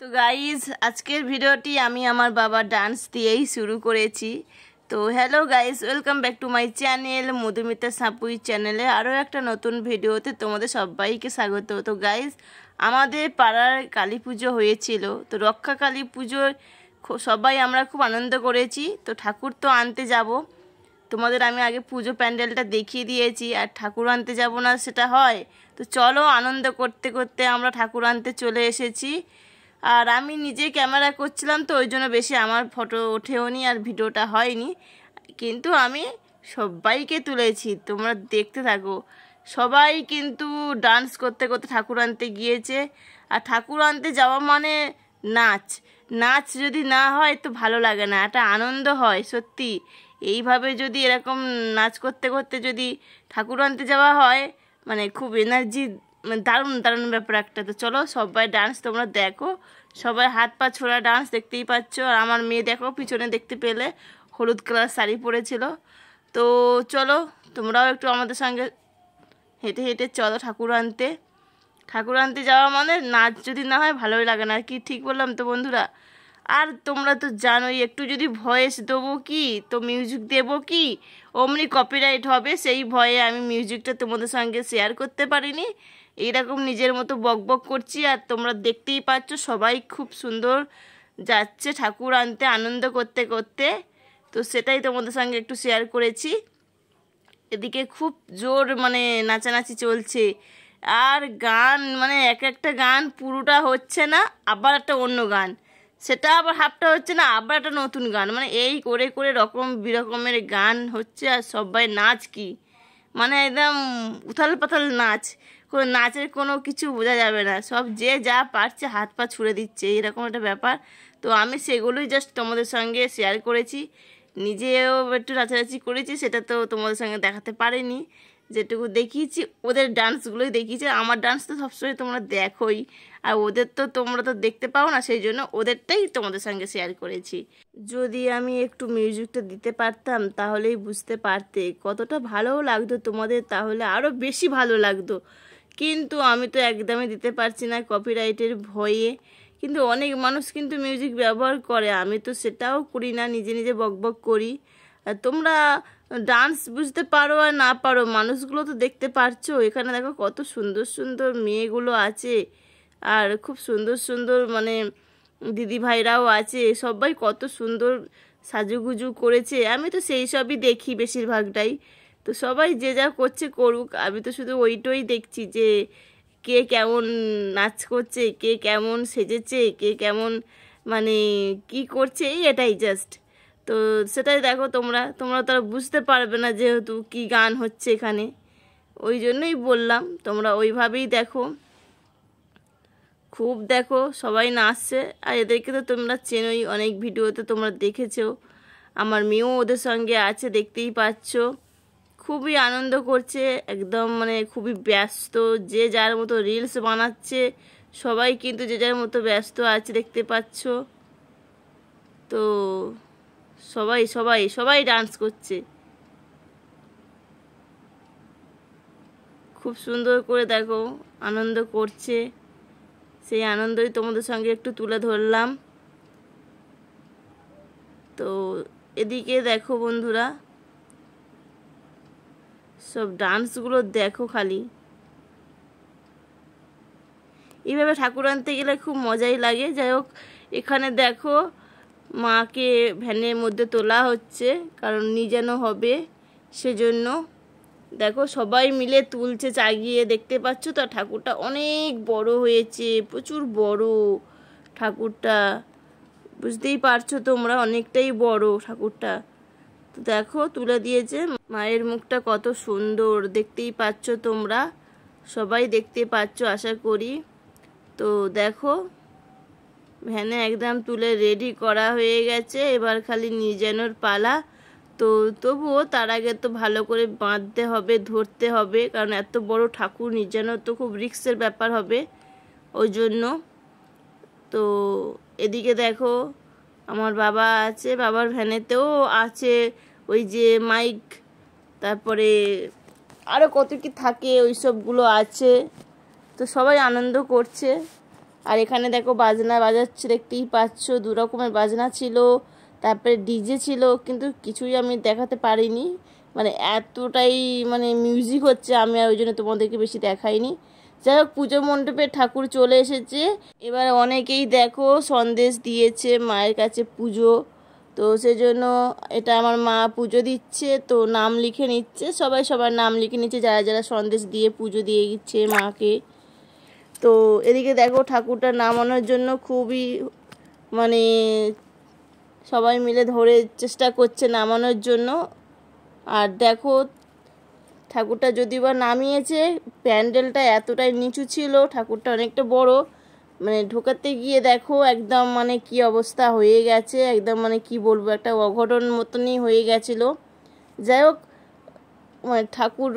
তো গাইজ আজকের ভিডিওটি আমি আমার বাবার ডান্স দিয়েই শুরু করেছি। তো hello guys, welcome back to my channel Madhumita Sapui চ্যানেলে আরও একটা নতুন ভিডিওতে তোমাদের সবাইকে স্বাগত। তো গাইজ আমাদের পাড়ার কালী পুজো হয়েছিল, তো রক্ষা কালী পুজোর সবাই আমরা খুব আনন্দ করেছি। তো ঠাকুর তো আনতে যাব, তোমাদের আমি আগে পুজো প্যান্ডেলটা দেখিয়ে দিয়েছি, আর ঠাকুর আনতে যাব না সেটা হয়? তো চলো আনন্দ করতে করতে আমরা ঠাকুর আনতে চলে এসেছি। আর আমি নিজে ক্যামেরা করছিলাম, তো ওই জন্য বেশি আমার ফটো ওঠেওনি আর ভিডিওটা হয়নি, কিন্তু আমি সবাইকে তুলেছি, তোমরা দেখতে থাকো। সবাই কিন্তু ডান্স করতে করতে ঠাকুর আনতে গিয়েছে। আর ঠাকুর আনতে যাওয়া মানে নাচ, নাচ যদি না হয় তো ভালো লাগে না, একটা আনন্দ হয় সত্যি। এইভাবে যদি এরকম নাচ করতে করতে যদি ঠাকুর আনতে যাওয়া হয়, মানে খুব এনার্জি, মানে দারুণ দারুণ ব্যাপার একটা। তো চলো সবাই ডান্স তোমরা দেখো, সবাই হাত পা ছোড়া ডান্স দেখতেই পাচ্ছ। আর আমার মেয়ে দেখো পিছনে দেখতে পেলে হলুদ কালার শাড়ি পরেছিল। তো চলো তোমরাও একটু আমাদের সঙ্গে হেঁটে হেঁটে চলো ঠাকুর আনতে। ঠাকুর আনতে যাওয়া মানে নাচ যদি না হয় ভালোই লাগে না, আর কি ঠিক বললাম তো বন্ধুরা? আর তোমরা তো জানোই, একটু যদি ভয়েস দেবো কি, তো মিউজিক দেবো কি, অমনি কপিরাইট হবে, সেই ভয়ে আমি মিউজিকটা তোমাদের সঙ্গে শেয়ার করতে পারিনি। এইরকম নিজের মতো বক বক করছি, আর তোমরা দেখতেই পাচ্ছ সবাই খুব সুন্দর যাচ্ছে ঠাকুর আনতে আনন্দ করতে করতে। তো সেটাই তোমাদের সঙ্গে একটু শেয়ার করেছি। এদিকে খুব জোর মানে নাচানাচি চলছে, আর গান মানে এক একটা গান পুরোটা হচ্ছে না, আবার একটা অন্য গান, সেটা আবার হাফটা হচ্ছে না, আবার একটা নতুন গান, মানে এই করে করে রকম বিরকমের গান হচ্ছে। আর সবাই নাচ কি মানে একদম উথাল পাথাল নাচ, কোনো নাচের কোনো কিছু বোঝা যাবে না, সব যে যা পারছে হাত পা ছুড়ে দিচ্ছে, এরকম একটা ব্যাপার। তো আমি সেগুলোই জাস্ট তোমাদের সঙ্গে শেয়ার করেছি, নিজেও একটু নাচানাচি করেছি, সেটা তো তোমাদের সঙ্গে দেখাতে পারিনি। যেটুকু দেখিয়েছি ওদের ডান্সগুলোই দেখিয়েছি, আমার ডান্স তো সবসময় তোমরা দেখোই, আর ওদের তো তোমরা তো দেখতে পাও না, সেই জন্য ওদেরটাই তোমাদের সঙ্গে শেয়ার করেছি। যদি আমি একটু মিউজিকটা দিতে পারতাম তাহলেই বুঝতে পারতে কতটা ভালো লাগতো তোমাদের, তাহলে আরও বেশি ভালো লাগতো, কিন্তু আমি তো একদমই দিতে পারছি না কপিরাইটের ভয়ে। কিন্তু অনেক মানুষ কিন্তু মিউজিক ব্যবহার করে, আমি তো সেটাও করি না, নিজে নিজে বকবক করি। আর তোমরা ডান্স বুঝতে পারো আর না পারো, মানুষগুলো তো দেখতে পারছো, এখানে দেখো কত সুন্দর সুন্দর মেয়েগুলো আছে, আর খুব সুন্দর সুন্দর মানে দিদি ভাইরাও আছে, সবাই কত সুন্দর সাজুগুজু করেছে। আমি তো সেই সবই দেখি বেশিরভাগটাই। তো সবাই যে যা করছে করুক, আমি তো শুধু ওইটাই দেখছি যে কে কেমন নাচ করছে, কে কেমন সেজেছে, কে কেমন মানে কি করছে, এটাই জাস্ট। তো সেটাই দেখো তোমরা, তোমরা তো আর বুঝতে পারবে না যেহেতু কি গান হচ্ছে এখানে, ওই জন্যই বললাম তোমরা ওইভাবেই দেখো, খুব দেখো সবাই নাচছে। আর এদেরকে তো তোমরা চেনোই, অনেক ভিডিওতে তোমরা দেখেছো, আমার মেয়েও ওদের সঙ্গে আছে দেখতেই পাচ্ছ, খুবই আনন্দ করছে একদম, মানে খুবই ব্যস্ত, যে যার মতো রিলস বানাচ্ছে, সবাই কিন্তু যে যার মতো ব্যস্ত আছে দেখতে পাচ্ছ। তো সবাই সবাই সবাই ডান্স করছে খুব সুন্দর করে, দেখো আনন্দ করছে, সেই আনন্দই তোমাদের সঙ্গে একটু তুলে ধরলাম। তো এদিকে দেখো বন্ধুরা, সব ডান্সগুলো দেখো খালি। এইভাবে ঠাকুর আনতে গেলে খুব মজাই লাগে। যাই হোক, এখানে দেখো মাকে ভ্যানের মধ্যে তোলা হচ্ছে, কারণ নিজানো হবে সেজন্য। দেখো সবাই মিলে তুলছে চাগিয়ে, দেখতে পাচ্ছ তো ঠাকুরটা অনেক বড় হয়েছে, প্রচুর বড় ঠাকুরটা, বুঝতেই পারছো তোমরা, অনেকটাই বড় ঠাকুরটা। তো দেখো তুলে দিয়েছে, মায়ের মুখটা কত সুন্দর দেখতেই পাচ্ছ তোমরা, সবাই দেখতে পাচ্ছ আশা করি। তো দেখো ভ্যানে একদম তুলে রেডি করা হয়ে গেছে, এবার খালি নিজানোর পালা। তো তবুও তার আগে তো ভালো করে বাঁধতে হবে, ধরতে হবে, কারণ এত বড় ঠাকুর নিজানো তো খুব রিস্কের ব্যাপার হবে, ওই জন্য। তো এদিকে দেখো আমার বাবা আছে, বাবার ভ্যানেতেও আছে ওই যে মাইক, তারপরে আরও কত কি থাকে ওই সবগুলো আছে। তো সবাই আনন্দ করছে, আর এখানে দেখো বাজনা বাজাচ্ছে, দেখতেই পাচ্ছ, 2 রকমের বাজনা ছিল, তারপরে ডিজে ছিল, কিন্তু কিছুই আমি দেখাতে পারিনি, মানে এতটাই মানে মিউজিক হচ্ছে, আমি আর ওই জন্য তোমাদেরকে বেশি দেখাইনি। যাই হোক, পুজো মণ্ডপে ঠাকুর চলে এসেছে। এবার অনেকেই দেখো সন্দেশ দিয়েছে মায়ের কাছে পুজো, তো সেজন্য এটা আমার মা পুজো দিচ্ছে, তো নাম লিখে নিচ্ছে, সবাই সবার নাম লিখে নিচ্ছে যারা যারা সন্দেশ দিয়ে পুজো দিয়ে দিচ্ছে মাকে। তো এদিকে দেখো ঠাকুরটা নামানোর জন্য খুবই মানে সবাই মিলে ধরে চেষ্টা করছে নামানোর জন্য। আর দেখো ঠাকুরটা যদিও বা নামিয়েছে, প্যান্ডেলটা এতটাই নিচু ছিল, ঠাকুরটা অনেকটা বড়, মানে ঢোকাতে গিয়ে দেখো একদম মানে কি অবস্থা হয়ে গেছে, একদম মানে কি বলবো, একটা অঘটন মতনই হয়ে গেছিলো। যাই হোক, মানে ঠাকুর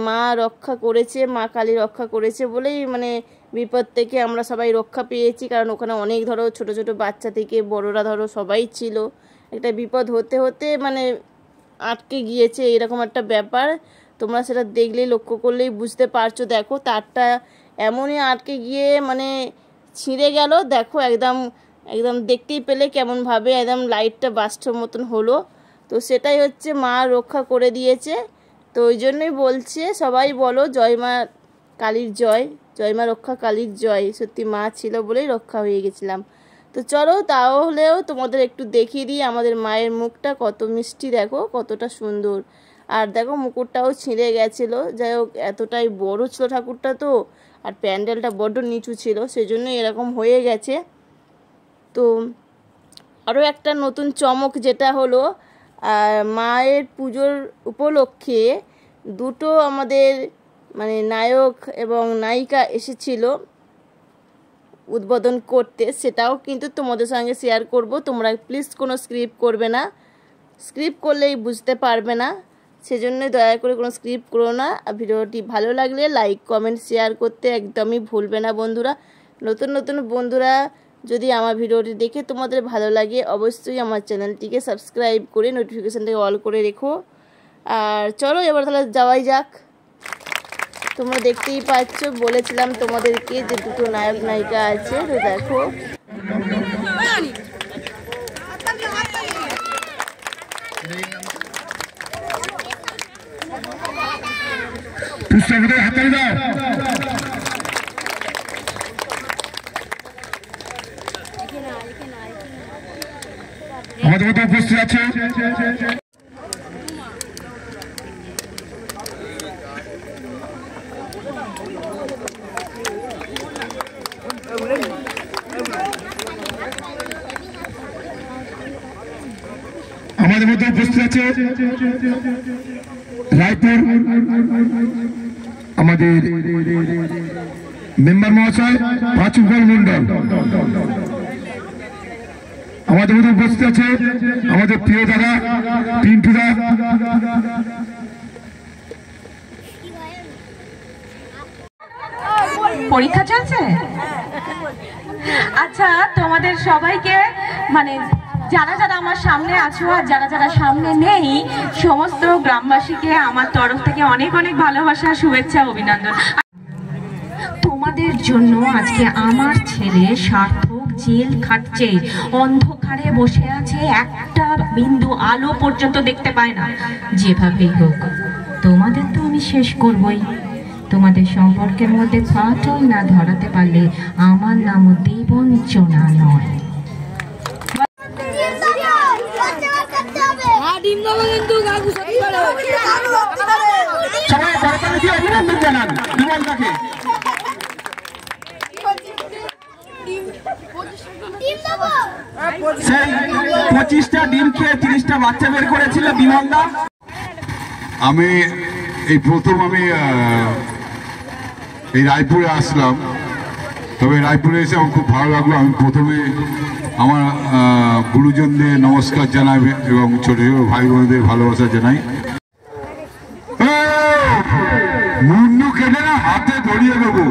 মা রক্ষা করেছে, মা কালী রক্ষা করেছে বলেই মানে বিপদ থেকে আমরা সবাই রক্ষা পেয়েছি, কারণ ওখানে অনেক ধরো ছোট ছোট বাচ্চা থেকে বড়রা ধরো সবাই ছিল, একটা বিপদ হতে হতে মানে আটকে গিয়েছে, এরকম একটা ব্যাপার। তোমরা সেটা দেখলেই লক্ষ্য করলেই বুঝতে পারছো। দেখো তারটা এমনই আটকে গিয়ে মানে ছিঁড়ে গেল, দেখো একদম একদম দেখতেই পেলে কেমনভাবে একদম লাইটটা বাস্টর মতন হলো। তো সেটাই হচ্ছে মা রক্ষা করে দিয়েছে। তো ওই জন্যই বলছে সবাই বলো জয় মা কালীর জয়, জয় মা রক্ষা কালীর জয়, সত্যি মা ছিল বলেই রক্ষা হয়ে গেছিলাম। তো চলো তাহলেও তোমাদের একটু দেখিয়ে দিই আমাদের মায়ের মুখটা কত মিষ্টি, দেখো কতটা সুন্দর। আর দেখো মুকুটটাও ছিঁড়ে গেছিলো, যাই হোক এতটাই বড় ছিল ঠাকুরটা, তো আর প্যান্ডেলটা বড্ড নিচু ছিল, সেজন্য এরকম হয়ে গেছে। তো আরও একটা নতুন চমক যেটা হলো, মায়ের পুজোর উপলক্ষে 2টো আমাদের মানে নায়ক এবং নায়িকা এসেছিল উদ্বোধন করতে, সেটাও কিন্তু তোমাদের সঙ্গে শেয়ার করব। তোমরা প্লিজ কোনো স্ক্রিপ্ট করবে না, স্ক্রিপ্ট করলেই বুঝতে পারবে না, সেজন্যই দয়া করে কোনো স্ক্রিপ্ট করো না। আর ভিডিওটি ভালো লাগলে লাইক কমেন্ট শেয়ার করতে একদমই ভুলবে না বন্ধুরা। নতুন নতুন বন্ধুরা যদি আমার ভিডিওটি দেখে তোমাদের ভালো লাগে, অবশ্যই আমার চ্যানেলটিকে সাবস্ক্রাইব করে নোটিফিকেশানটাকে অল করে রেখো। আর চলো এবার তাহলে যাওয়াই যাক। তোমরা দেখতেই পাচ্ছ, বলেছিলাম তোমাদেরকে যে 2টো নায়ক নায়িকা আছে, তো দেখো আমাদের মধ্যে উপস্থিত আছে রায়পুর আমাদের মেম্বার মহাশয় পাঁচুগল মন্ডল। আমাদের মধ্যে উপস্থিত আছে আমাদের প্রিয় দাদা পিন্টুদা। পরীক্ষা চলছে? আচ্ছা, তোমাদের সবাইকে মানে যারা যারা আমার সামনে আছো আর যারা যারা সামনে নেই, সমস্ত গ্রামবাসীকে আমার তরফ থেকে অনেক অনেক ভালোবাসা, শুভেচ্ছা, অভিনন্দন। তোমাদের জন্য আজকে আমার ছেলে সার্থক জেল খাটছে, অন্ধকারে বসে আছে, একটা বিন্দু আলো পর্যন্ত দেখতে পায় না। যেভাবেই হোক তোমাদের তো আমি শেষ করবই। তোমাদের সম্পর্কের মধ্যে ফাটল না ধরাতে পারলে আমার নামও দেবঞ্চনা নয়। অভিনন্দন জানান বিমলদাকে। সেই 25টা ডিম খেয়ে 30টা বাচ্চা বের করেছিল বিমলদা। আমি এই প্রথম এই রায়পুরে আসলাম, তবে রায়পুরে এসে আমার খুব ভালো লাগলো। আমি প্রথমে আমার গুরুজনদের নমস্কার জানাই এবং ছোট ছোট ভাই বোনদের ভালোবাসা জানাই। মুন্ডু কেটে না হাতে ধরিয়ে দেবো,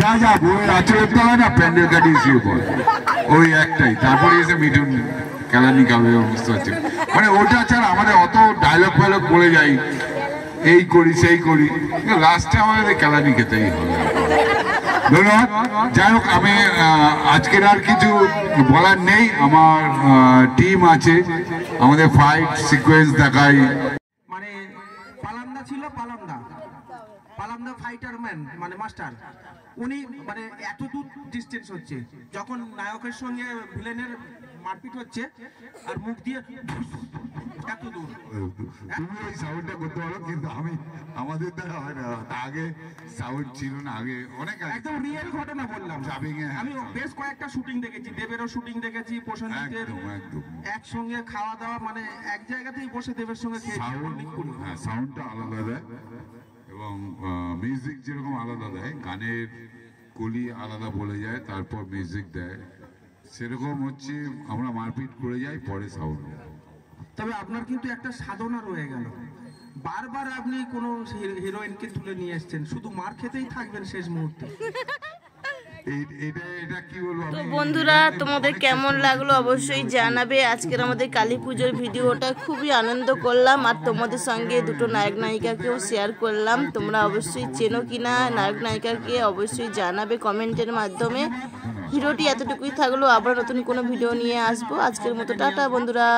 যা যা বইয়ের আচরণ হয় না, প্যান্ডেল কাটিয়ে শুয়ে পড়ে, ওই একটাই। তারপরে এসে মিঠুন কেলানি খাবে, বুঝতে পারছি। মানে ওটা ছাড়া আমাদের অত ডায়লগ ফায়লগ বলে যাই, এই করি সেই করি, লাস্টে আমাদের কেলানি খেতেই হবে। ধন্যবাদ। যাই হোক, আমি আজকের আর কিছু বলার নেই। আমার টিম আছে, আমাদের ফাইট সিকোয়েন্স দেখাই। মানে পালামদা ছিল, পালামদা ফাইটার ম্যান মানে মাস্টার, উনি মানে এত দূর ডিস্টেন্স হচ্ছে, যখন নায়কের সঙ্গে ভিলেনের মারপিট হচ্ছে আর মুখ দিয়ে এত দূর। তুমি ওই সাউন্ডটা করতে পারো, কিন্তু আমাদের দ্বারা হয় না। আগে সাউন্ড ছিল না, আগে অনেক একদম রিয়েল ঘটনা বললাম। আমি বেশ কয়েকটা শুটিং দেখেছি, দেবেরও শুটিং দেখেছি, প্রসেনজিতের একসঙ্গে খাওয়া দাওয়া, মানে এক জায়গাতেই বসে দেবের সঙ্গে সাউন্ডটা আলাদা দেয় এবং মিউজিক যেরকম আলাদা দেয়, গানের কলি আলাদা বলে যায়, তারপর মিউজিক দেয়, সেরকম হচ্ছে আমরা মারপিট করে যাই, পরে সাউন্ড। তবে আপনার কিন্তু একটা সাধনা রয়ে গেল, বারবার আপনি কোনো হিরোইনকে তুলে নিয়ে এসছেন, শুধু মার খেতেই থাকবেন শেষ মুহূর্তে। তো বন্ধুরা, তোমাদের কেমন লাগলো অবশ্যই জানাবে। আজকের আমাদের কালী পুজোর ভিডিওটা খুবই আনন্দ করলাম, আর তোমাদের সঙ্গে দুটো নায়ক নায়িকাকেও শেয়ার করলাম। তোমরা অবশ্যই চেনো কিনা নায়ক নায়িকাকে অবশ্যই জানাবে কমেন্টের মাধ্যমে। ভিডিওটি এতটুকুই থাকলো, আবার নতুন কোনো ভিডিও নিয়ে আসবো। আজকের মতো টাটা বন্ধুরা।